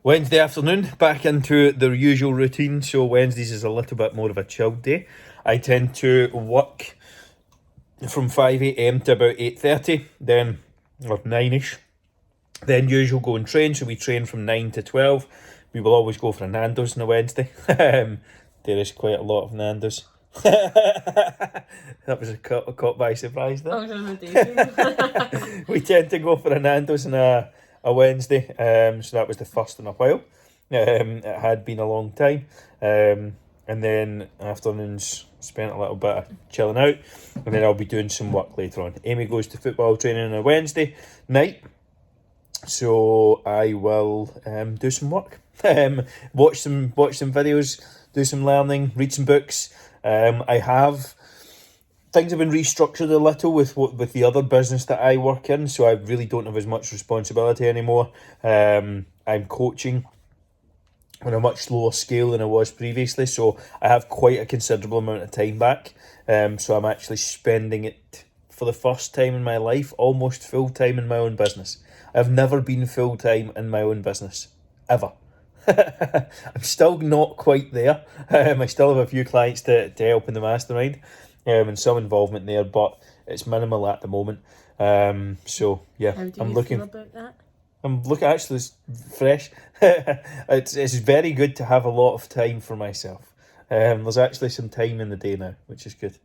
Wednesday afternoon, back into the usual routine. So Wednesdays is a little bit more of a chilled day. I tend to work from 5 a.m. to about 8:30, then or 9ish. Then usual go and train. So we train from 9 to 12. We will always go for a Nando's on a Wednesday. There is quite a lot of Nando's. That was caught by surprise there. We tend to go for a Nando's on a Wednesday, so that was the first in a while. It had been a long time, and then afternoons spent a little bit of chilling out, and then I'll be doing some work later on. Amy goes to football training on a Wednesday night, so I will do some work, watch some videos, do some learning, read some books. Things have been restructured a little with the other business that I work in, so I really don't have as much responsibility anymore. I'm coaching on a much lower scale than I was previously, so I have quite a considerable amount of time back. So I'm actually spending it for the first time in my life almost full time in my own business. I've never been full time in my own business, ever. I'm still not quite there. I still have a few clients to help in the mastermind. And some involvement there, but it's minimal at the moment. So yeah, How do you feel about that? I'm looking, actually it's fresh. It's very good to have a lot of time for myself. There's actually some time in the day now, which is good.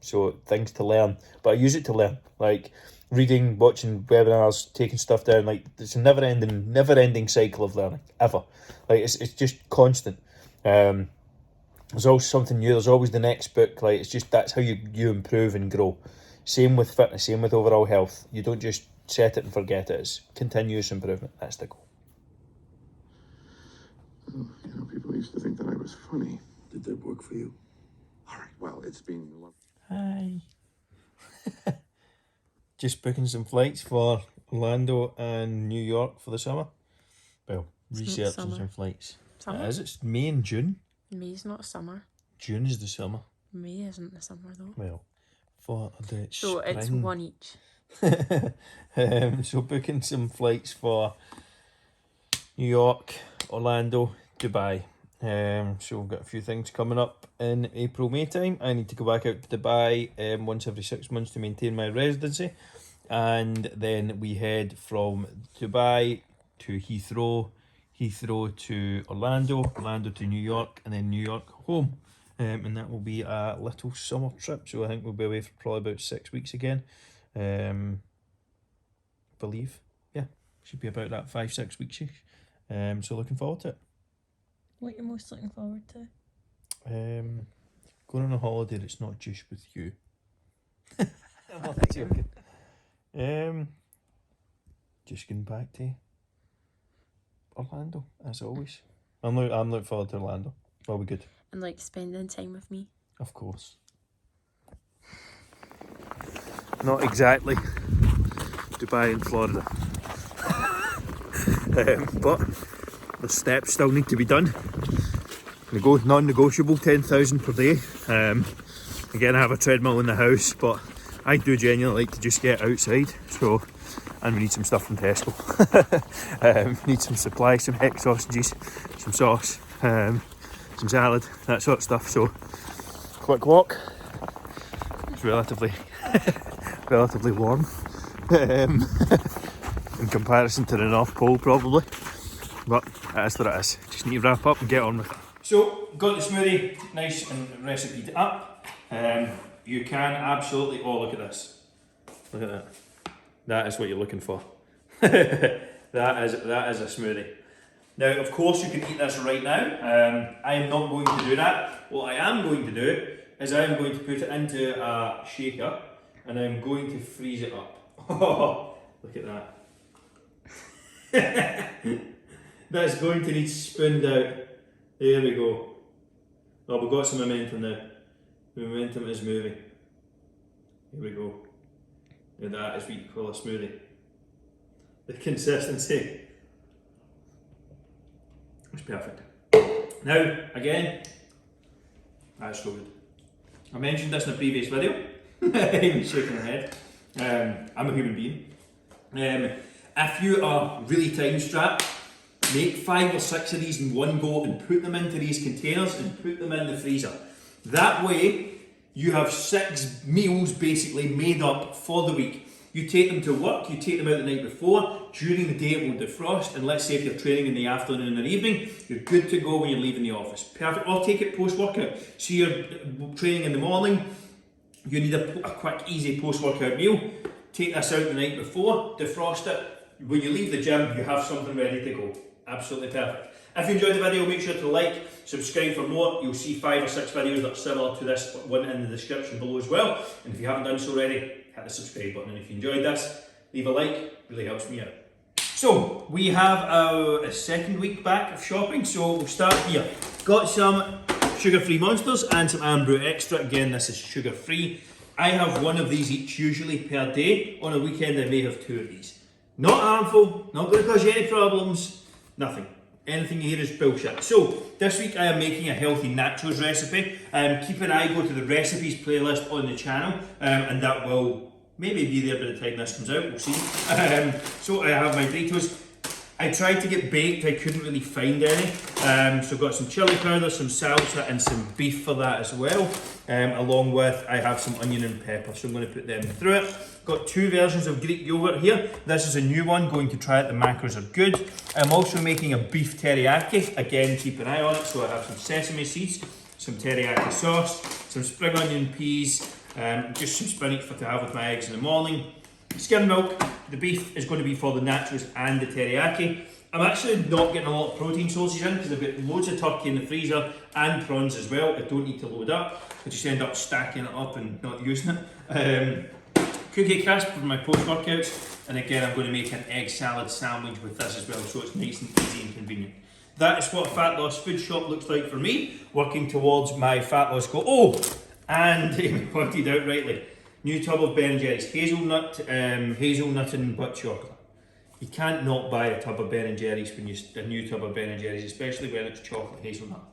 So things to learn, but I use it to learn, like reading, watching webinars, taking stuff down. Like it's a never ending cycle of learning ever. Like it's just constant. There's always something new. There's always the next book. Like it's just, that's how you improve and grow. Same with fitness. Same with overall health. You don't just set it and forget it. It's continuous improvement. That's the goal. People used to think that I was funny. Did that work for you? All right. Well, it's been. Hi. Just booking some flights for Orlando and New York for the summer. Well, researching some flights. Summer? It's May and June. May's not summer. June is the summer. May isn't the summer though. Well, for the so spring. it's one each. So booking some flights for New York, Orlando, Dubai. So we've got a few things coming up in April, May time. I need to go back out to Dubai once every 6 months to maintain my residency. And then we head from Dubai to Heathrow to Orlando to New York, and then New York home. And that will be a little summer trip, so I think we'll be away for probably about 6 weeks again. Believe, yeah, should be about that 5-6 weeks-ish. So looking forward to it. What you're most looking forward to? Going on a holiday that's not just with you. I'm not joking. Just getting back to Orlando, as always. I'm looking forward to Orlando. That'll be good. And like spending time with me. Of course. Not exactly Dubai and Florida. But the steps still need to be done. Non-negotiable, 10,000 per day. Again, I have a treadmill in the house, but I do genuinely like to just get outside. So, and we need some stuff from Tesco. Need some supplies, some heck sausages, some sauce, some salad, that sort of stuff. So, quick walk. It's relatively warm in comparison to the North Pole, probably. But that's what it is. Just need to wrap up and get on with it. So, got the smoothie nice and recipeed up. You can absolutely, oh look at this. Look at that. That is what you're looking for. That is a smoothie. Now, of course, you can eat this right now. I am not going to do that. What I am going to do is I am going to put it into a shaker and I'm going to freeze it up. Oh, look at that. That's going to need spooned out. There we go. Oh, we've got some momentum now. The momentum is moving. Here we go. Now that is what you call a smoothie. The consistency is perfect. Now, again, that's so good. I mentioned this in a previous video. Amy's shaking her head. I'm a human being. If you are really time strapped make 5 or 6 of these in one go and put them into these containers and put them in the freezer. That way, you have 6 meals basically made up for the week. You take them to work, you take them out the night before, during the day it will defrost, and let's say if you're training in the afternoon or evening, you're good to go when you're leaving the office. Perfect. Or take it post-workout. So you're training in the morning, you need a quick, easy post-workout meal. Take this out the night before, defrost it. When you leave the gym, you have something ready to go. Absolutely perfect. If you enjoyed the video, make sure to like, subscribe for more. You'll see 5 or 6 videos that are similar to this one in the description below as well. And if you haven't done so already, hit the subscribe button. And if you enjoyed this, leave a like, really helps me out. So, we have our second week back of shopping, so we'll start here. Got some sugar-free Monsters and some Amber Extra. Again, this is sugar-free. I have one of these each usually per day. On a weekend, I may have 2 of these. Not harmful, not going to cause you any problems, nothing. Anything here is bullshit. So, this week I am making a healthy nachos recipe. Keep an eye, go to the recipes playlist on the channel, and that will maybe be there by the time this comes out, we'll see. So I have my burritos. I tried to get baked, I couldn't really find any. So I've got some chili powder, some salsa and some beef for that as well. Along with, I have some onion and pepper, so I'm going to put them through it. Got 2 versions of Greek yogurt here. This is a new one, going to try it, the macros are good. I'm also making a beef teriyaki. Again, keep an eye on it. So I have some sesame seeds, some teriyaki sauce, some spring onion peas, just some spinach to have with my eggs in the morning. Skim milk. The beef is going to be for the nachos and the teriyaki. I'm actually not getting a lot of protein sources in because I've got loads of turkey in the freezer and prawns as well. I don't need to load up. I just end up stacking it up and not using it. Cookie crisp for my post-workouts. And again, I'm going to make an egg salad sandwich with this as well, so it's nice and easy and convenient. That is what a fat loss food shop looks like for me, working towards my fat loss goal. Oh, and Amy pointed out rightly, new tub of Ben & Jerry's, hazelnut and butt chocolate. You can't not buy a tub of Ben & Jerry's when a new tub of Ben & Jerry's, especially when it's chocolate hazelnut.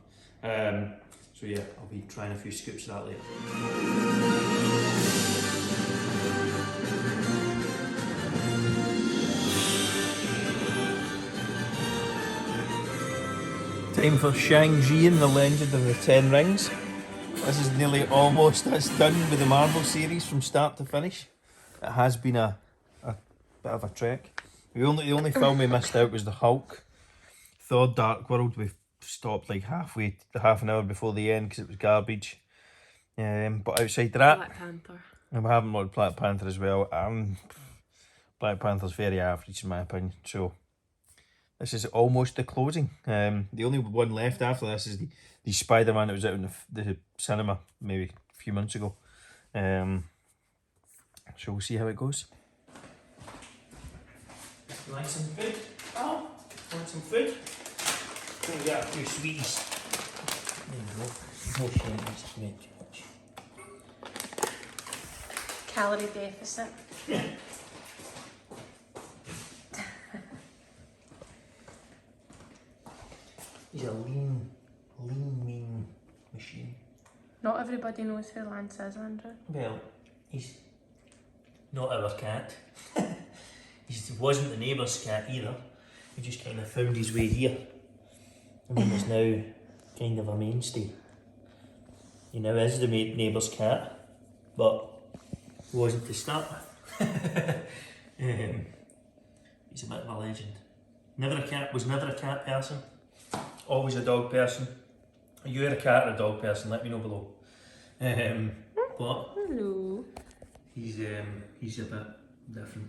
So yeah, I'll be trying a few scoops of that later. Time for Shang-Chi and the Legend of the Ten Rings. This is nearly almost done with the Marvel series from start to finish. It has been a bit of a trek. The only film we missed out was the Hulk. Thor Dark World, we stopped like half an hour before the end because it was garbage. But outside that, Black Panther. And we haven't watched Black Panther as well. Black Panther's very average in my opinion. So this is almost the closing. The only one left after this is the Spider-Man that was out in the cinema maybe a few months ago. So we'll see how it goes. Like some food? Oh, want some food? We got a few sweeties. There you go. No shame, it's made too much. Calorie deficit. Yeah. He's a lean, mean machine. Not everybody knows who Lance is, Andrew. Well, he's not our cat. He wasn't the neighbour's cat either. He just kind of found his way here. And he is now kind of a mainstay. He now is the neighbour's cat, but he wasn't to start with. He's a bit of a legend. Was never a cat person. Always a dog person. Are you a cat or a dog person? Let me know below. But Hello. he's a bit different.